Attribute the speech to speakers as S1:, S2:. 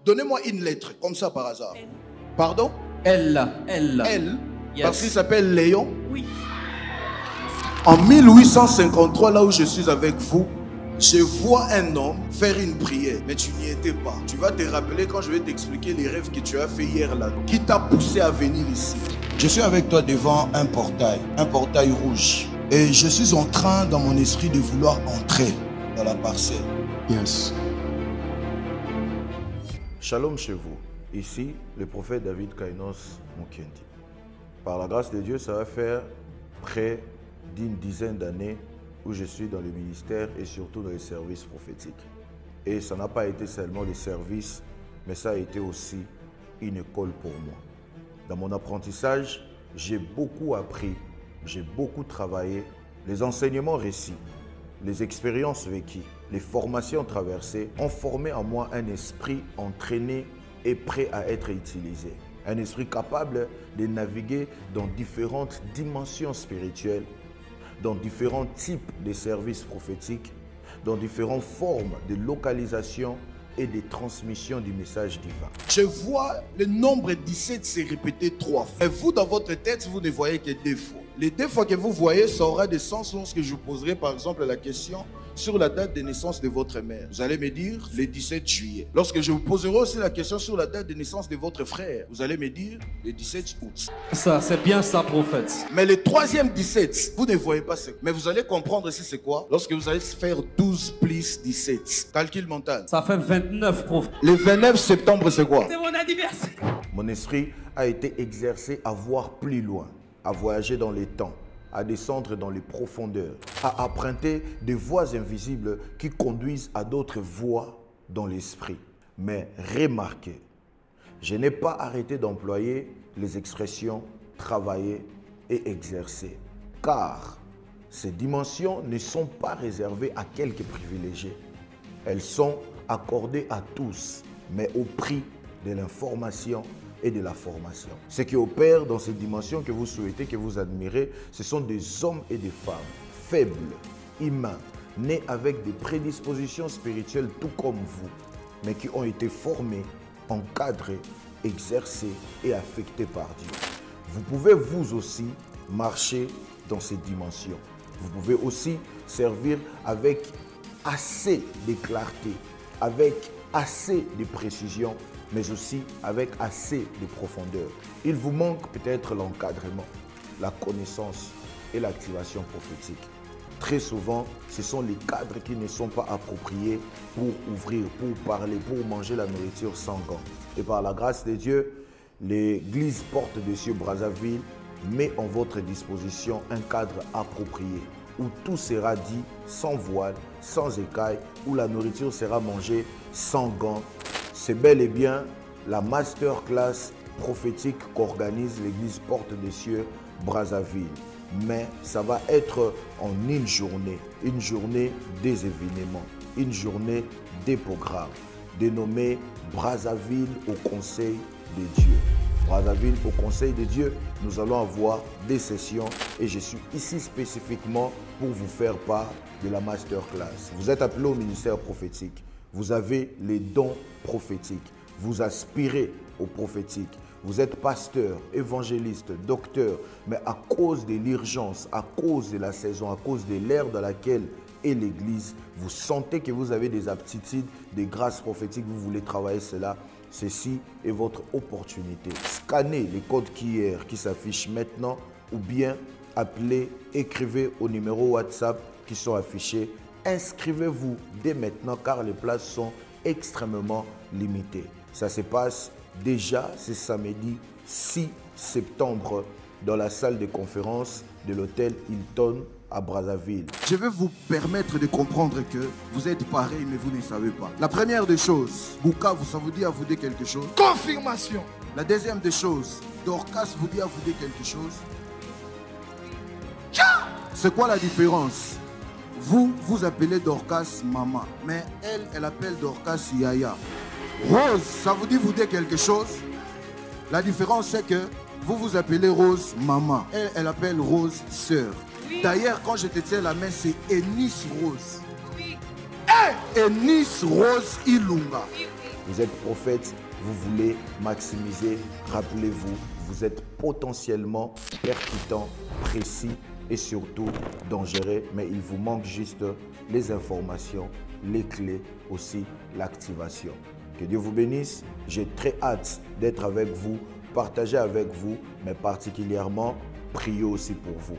S1: Donnez-moi une lettre, comme ça par hasard.
S2: L.
S1: Pardon?
S2: L.
S1: L.
S2: Yes.
S1: Parce qu'il s'appelle Léon.
S2: Oui.
S1: En 1853, là où je suis avec vous, je vois un homme faire une prière, mais tu n'y étais pas. Tu vas te rappeler quand je vais t'expliquer les rêves que tu as fait hier là, qui t'a poussé à venir ici. Je suis avec toi devant un portail rouge. Et je suis en train, dans mon esprit, de vouloir entrer dans la parcelle.
S3: Yes.
S4: Shalom chez vous. Ici, le prophète David Kainos Mukendi. Par la grâce de Dieu, ça va faire près d'une dizaine d'années où je suis dans le ministère et surtout dans les services prophétiques. Et ça n'a pas été seulement des services, mais ça a été aussi une école pour moi. Dans mon apprentissage, j'ai beaucoup appris, j'ai beaucoup travaillé. Les enseignements récits, les expériences vécues, les formations traversées ont formé en moi un esprit entraîné et prêt à être utilisé. Un esprit capable de naviguer dans différentes dimensions spirituelles, dans différents types de services prophétiques, dans différentes formes de localisation et de transmission du message divin.
S1: Je vois le nombre 17 se répéter 3 fois. Et vous, dans votre tête, vous ne voyez que 2 fois. Les 2 fois que vous voyez, ça aura des sens lorsque je vous poserai par exemple la question sur la date de naissance de votre mère. Vous allez me dire le 17 juillet. Lorsque je vous poserai aussi la question sur la date de naissance de votre frère, vous allez me dire le 17 août.
S2: Ça, c'est bien ça, prophète.
S1: Mais le 3e 17, vous ne voyez pas ce. Mais vous allez comprendre ici c'est quoi. Lorsque vous allez faire 12 plus 17. Calcul mental.
S2: Ça fait 29, prophète.
S1: Le 29 septembre, c'est quoi?
S2: C'est mon anniversaire.
S4: Mon esprit a été exercé à voir plus loin, à voyager dans les temps, à descendre dans les profondeurs, à emprunter des voies invisibles qui conduisent à d'autres voies dans l'esprit. Mais remarquez, je n'ai pas arrêté d'employer les expressions travailler et exercer, car ces dimensions ne sont pas réservées à quelques privilégiés. Elles sont accordées à tous, mais au prix de l'information et de la formation. Ce qui opère dans ces dimensions que vous souhaitez, que vous admirez, ce sont des hommes et des femmes faibles, humains, nés avec des prédispositions spirituelles tout comme vous, mais qui ont été formés, encadrés, exercés et affectés par Dieu. Vous pouvez vous aussi marcher dans ces dimensions. Vous pouvez aussi servir avec assez de clarté, avec assez de précision, mais aussi avec assez de profondeur. Il vous manque peut-être l'encadrement, la connaissance et l'activation prophétique. Très souvent, ce sont les cadres qui ne sont pas appropriés pour ouvrir, pour parler, pour manger la nourriture sans gants. Et par la grâce de Dieu, l'Église Porte des Cieux Brazzaville met en votre disposition un cadre approprié, où tout sera dit sans voile, sans écaille, où la nourriture sera mangée sans gants. C'est bel et bien la masterclass prophétique qu'organise l'Église Porte des Cieux Brazzaville. Mais ça va être en une journée des événements, une journée des programmes, dénommée Brazzaville au Conseil de Dieu. Brazzaville au Conseil de Dieu, nous allons avoir des sessions et je suis ici spécifiquement pour vous faire part de la masterclass. Vous êtes appelé au ministère prophétique. Vous avez les dons prophétiques. Vous aspirez au prophétique. Vous êtes pasteur, évangéliste, docteur, mais à cause de l'urgence, à cause de la saison, à cause de l'ère dans laquelle est l'Église, vous sentez que vous avez des aptitudes, des grâces prophétiques, vous voulez travailler cela. Ceci est votre opportunité. Scannez les codes QR qui s'affichent maintenant ou bien appelez, écrivez au numéro WhatsApp qui sont affichés. Inscrivez-vous dès maintenant car les places sont extrêmement limitées. Ça se passe déjà ce samedi 6 septembre dans la salle de conférence de l'hôtel Hilton à Brazzaville.
S1: Je vais vous permettre de comprendre que vous êtes pareil mais vous ne savez pas. La première des choses, Bukavu, ça vous dit à vous dire quelque chose? Confirmation. La deuxième des choses, Dorcas vous dit à vous dire quelque chose? C'est quoi la différence? Vous, vous appelez Dorcas maman, mais elle appelle Dorcas Yaya. Rose, ça vous dit vous dire quelque chose? La différence c'est que vous vous appelez Rose maman, elle appelle Rose sœur. Oui. D'ailleurs, quand je te tiens la main, c'est Eunice Rose. Oui. Hey! Eunice Rose Ilunga. Oui, oui.
S4: Vous êtes prophète, vous voulez maximiser. Rappelez-vous, vous êtes potentiellement percutant, précis et surtout dangereux. Mais il vous manque juste les informations, les clés, aussi l'activation. Que Dieu vous bénisse. J'ai très hâte d'être avec vous, partager avec vous, mais particulièrement prier aussi pour vous.